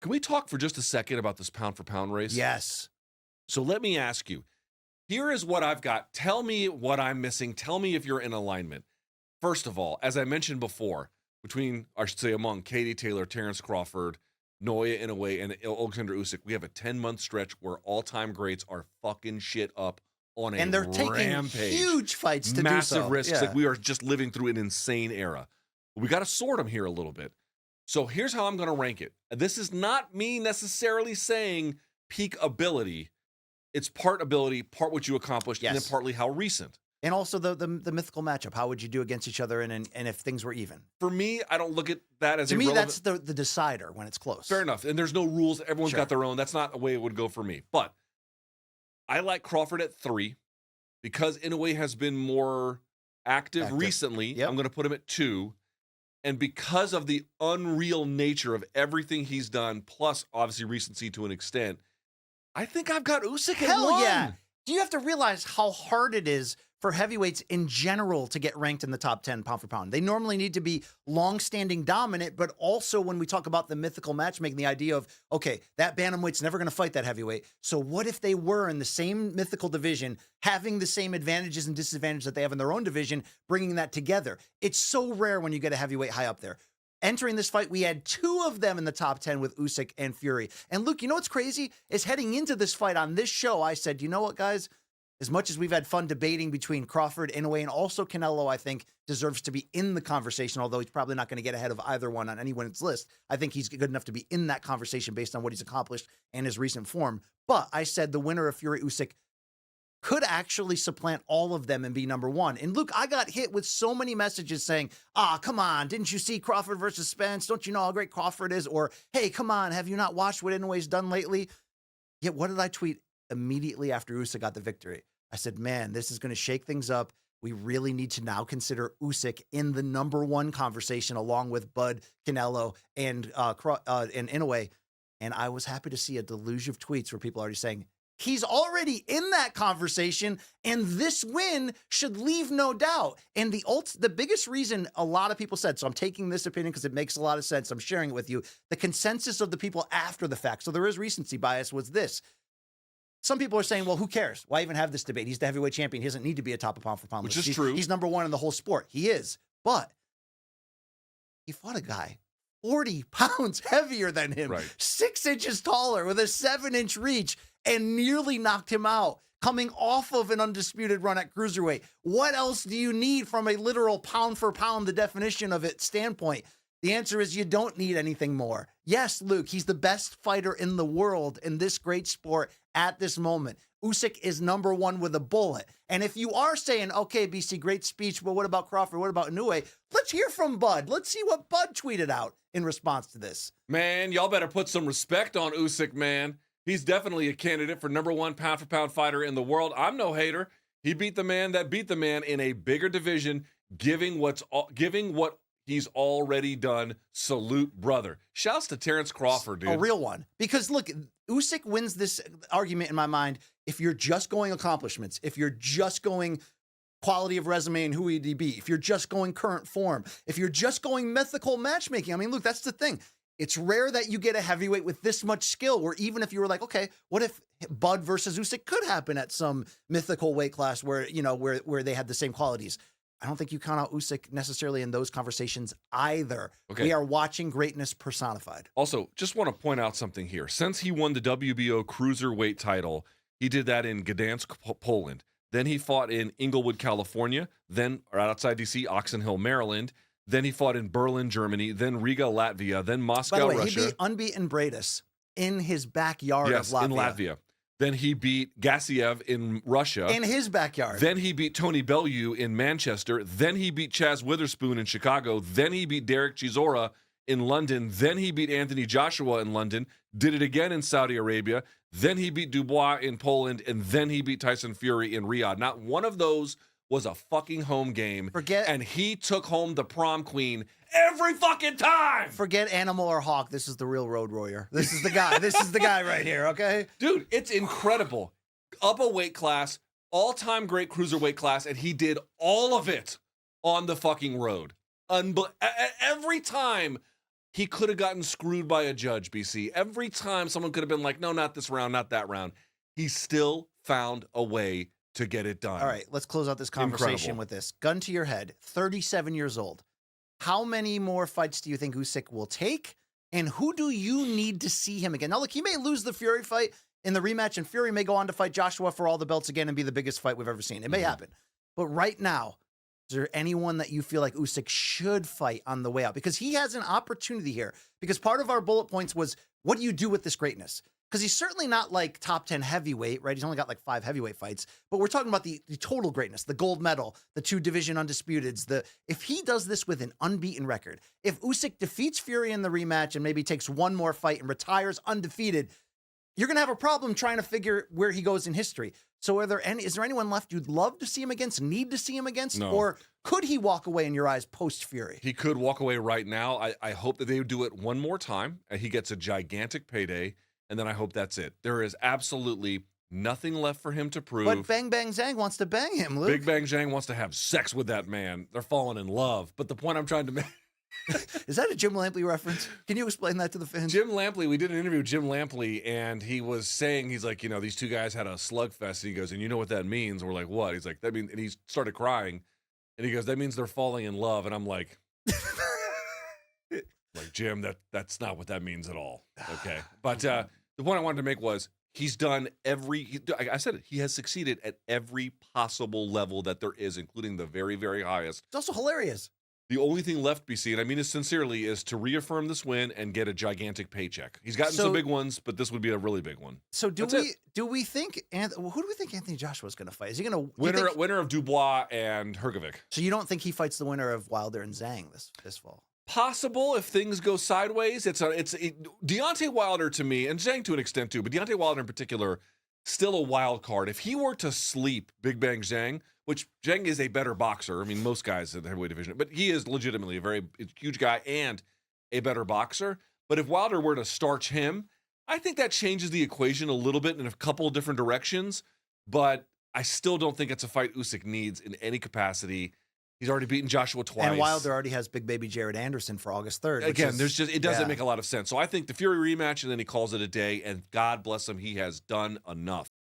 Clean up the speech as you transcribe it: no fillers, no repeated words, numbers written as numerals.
Can we talk for just a second about this pound for pound race? Yes. So let me ask you, here is what I've got. Tell me what I'm missing. Tell me if you're in alignment. First of all, as I mentioned before, among Katie Taylor, Terrence Crawford, Naoya Inoue, and Oleksandr Usyk, we have a 10-month stretch where all-time greats are fucking shit up on a And they're rampage. taking huge fights to do so. Massive risks. Yeah. Like, we are just living through an insane era. We got to sort them here a little bit. So here's how I'm going to rank it. This is not me necessarily saying peak ability. It's part ability, part what you accomplished, and then partly how recent. And also the mythical matchup. How would you do against each other and if things were even? For me, I don't look at that as to me, irrelevant. that's the decider when it's close. Fair enough. And there's no rules. Everyone's Sure. got their own. That's not the way it would go for me. But I like Crawford at 3 because Inoue has been more active recently. Yep. I'm going to put him at 2. And because of the unreal nature of everything he's done, plus obviously recency to an extent, I think I've got Usyk at 1. Hell yeah. Do you have to realize how hard it is for heavyweights in general to get ranked in the top 10 pound for pound? They normally need to be long-standing dominant, but also when we talk about the mythical matchmaking, the idea of, okay, that bantamweight's never going to fight that heavyweight. So what if they were in the same mythical division, having the same advantages and disadvantages that they have in their own division, bringing that together? It's so rare when you get a heavyweight high up there. Entering this fight, we had 2 of them in the top 10 with Usyk and Fury. And Luke, you know what's crazy? Is heading into this fight on this show, I said, you know what, guys? As much as we've had fun debating between Crawford, Inoue, and also Canelo, I think deserves to be in the conversation, although he's probably not going to get ahead of either one on anyone's list. I think he's good enough to be in that conversation based on what he's accomplished and his recent form. But I said the winner of Fury Usyk could actually supplant all of them and be number 1. And Luke, I got hit with so many messages saying, come on, didn't you see Crawford versus Spence? Don't you know how great Crawford is? Or, hey, come on, have you not watched what Inoue's done lately? Yet what did I tweet immediately after Usyk got the victory? I said, man, this is going to shake things up. We really need to now consider Usyk in the number 1 conversation along with Bud, Canelo, and Inoue. And I was happy to see a deluge of tweets where people are already saying, he's already in that conversation, and this win should leave no doubt. And the biggest reason a lot of people said, so I'm taking this opinion because it makes a lot of sense, I'm sharing it with you, the consensus of the people after the fact, so there is recency bias, was this. Some people are saying, well, who cares? Why even have this debate? He's the heavyweight champion. He doesn't need to be a top of pound for pound list. Which is true. He's number 1 in the whole sport. He is. But he fought a guy 40 pounds heavier than him, 6 inches taller with a 7-inch reach, and nearly knocked him out, coming off of an undisputed run at cruiserweight. What else do you need from a literal pound for pound, the definition of it, standpoint? The answer is you don't need anything more. Yes, Luke, he's the best fighter in the world in this great sport at this moment. Usyk is number 1 with a bullet. And if you are saying, okay, BC, great speech, but what about Crawford? What about Inoue? Let's hear from Bud. Let's see what Bud tweeted out in response to this. Man, y'all better put some respect on Usyk, man. He's definitely a candidate for number 1 pound for pound fighter in the world. I'm no hater. He beat the man that beat the man in a bigger division, giving what he's already done. Salute, brother. Shouts to Terrence Crawford, dude. A real one. Because look, Usyk wins this argument in my mind if you're just going accomplishments, if you're just going quality of resume and who would he be, if you're just going current form, if you're just going mythical matchmaking. I mean, look, that's the thing. It's rare that you get a heavyweight with this much skill, where even if you were like, okay, what if Bud versus Usyk could happen at some mythical weight class where, where they had the same qualities? I don't think you count out Usyk necessarily in those conversations either. Okay. We are watching greatness personified. Also, just want to point out something here. Since he won the WBO cruiserweight title, he did that in Gdansk, Poland. Then he fought in Inglewood, California. Then right outside D.C., Oxon Hill, Maryland. Then he fought in Berlin, Germany. Then Riga, Latvia. Then Moscow, By the way, Russia. He beat unbeaten Bradis in his backyard of Latvia. In Latvia. Then he beat Gassiev in Russia. In his backyard. Then he beat Tony Bellew in Manchester. Then he beat Chaz Witherspoon in Chicago. Then he beat Derek Chisora in London. Then he beat Anthony Joshua in London. Did it again in Saudi Arabia. Then he beat Dubois in Poland. And then he beat Tyson Fury in Riyadh. Not one of those was a fucking home game. And he took home the prom queen every fucking time. Forget Animal or Hawk. This is the real road warrior. This is the guy. This is the guy right here, okay? Dude, it's incredible. Up a weight class, all-time great cruiserweight class, and he did all of it on the fucking road. Every time He could have gotten screwed by a judge, BC. Every time someone could have been like, no, not this round, not that round. He still found a way to get it done. All right, let's close out this conversation Incredible. with this. Gun to your head, 37 years old. How many more fights do you think Usyk will take? And who do you need to see him again? Now, look, he may lose the Fury fight in the rematch, and Fury may go on to fight Joshua for all the belts again and be the biggest fight we've ever seen. It may happen. But right now, is there anyone that you feel like Usyk should fight on the way out? Because he has an opportunity here. Because part of our bullet points was, what do you do with this greatness? Because he's certainly not like top 10 heavyweight, right? He's only got like 5 heavyweight fights. But we're talking about the total greatness, the gold medal, the 2 division undisputeds. If he does this with an unbeaten record, if Usyk defeats Fury in the rematch and maybe takes one more fight and retires undefeated, you're going to have a problem trying to figure where he goes in history. So is there anyone left you'd love to see him against, need to see him against? No. Or could he walk away in your eyes post-Fury? He could walk away right now. I hope that they would do it one more time and he gets a gigantic payday. And then I hope that's it. There is absolutely nothing left for him to prove. But Bang Bang Zhang wants to bang him, Luke. Big Bang Zhang wants to have sex with that man. They're falling in love. But the point I'm trying to make... Is that a Jim Lampley reference? Can you explain that to the fans? Jim Lampley, we did an interview with Jim Lampley, and he was saying, he's like, these 2 guys had a slugfest. And he goes, and you know what that means? We're like, what? He's like, that means, and he started crying. And he goes, that means they're falling in love. And I'm like... like, Jim, that's not what that means at all. Okay. But the point I wanted to make was he's done I said it, he has succeeded at every possible level that there is, including the very, very highest. It's also hilarious. The only thing left, BC, and I mean this sincerely, is to reaffirm this win and get a gigantic paycheck. He's gotten some big ones, but this would be a really big one. So do we think, who do we think Anthony Joshua is going to fight? Is he going to winner of Dubois and Hrgovic? So you don't think he fights the winner of Wilder and Zhang this fall? Possible if things go sideways. Deontay Wilder to me, and Zhang to an extent too, but Deontay Wilder in particular, still a wild card. If he were to sleep Big Bang Zhang, which Zhang is a better boxer. I mean, most guys in the heavyweight division, but he is legitimately a very huge guy and a better boxer. But if Wilder were to starch him, I think that changes the equation a little bit in a couple of different directions. But I still don't think it's a fight Usyk needs in any capacity. He's already beaten Joshua twice. And Wilder already has big baby Jared Anderson for August 3rd. Again, it doesn't make a lot of sense. So I think the Fury rematch, and then he calls it a day, and God bless him, he has done enough.